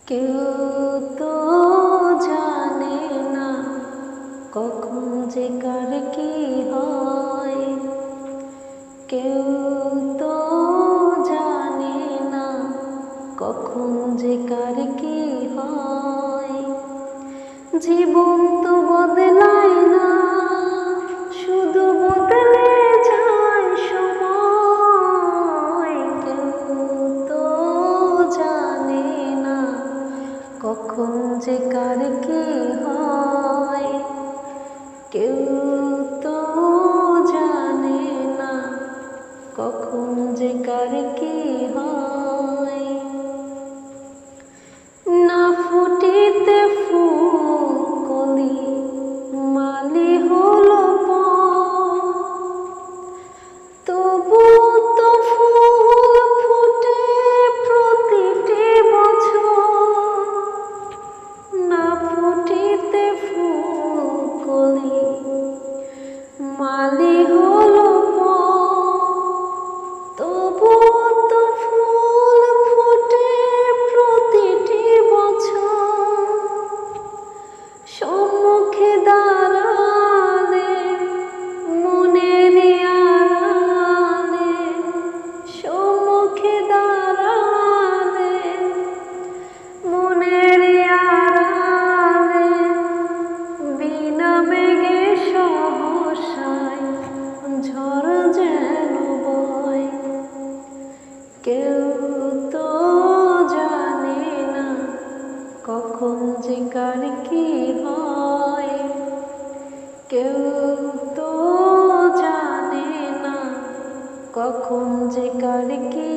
কেউ তো জানে না কখন যে কার কি হয়। কেউ তো জানে না কখন যে কার কি হয়। জীবন তো বদলায় না, শুধু বদলে যায় সময়। কেউ তো জানে না কখন যে কার কি হয়। কেউ তো জানে না কখন যে কার কি হয়। না ফুটিতে ফুল কলি মালি হলো তবু তো ফুল ফুটে প্রতিটি বছর। না ফুটিতে ফুল কলি মালি হলো তবু তো ফুল ফুটে প্রতিটি বছর। সম্মুখে দাঁড়ালে মনের আড়ালে, সম্মুখে দাঁড়ালে মনের আড়ালে, বিনা মেঘে সহসায় ঝড় যেন বয়। কেউ তো জানে না কখন যে কার কি হয়। কেউ তো জানে না কখন যে কার কি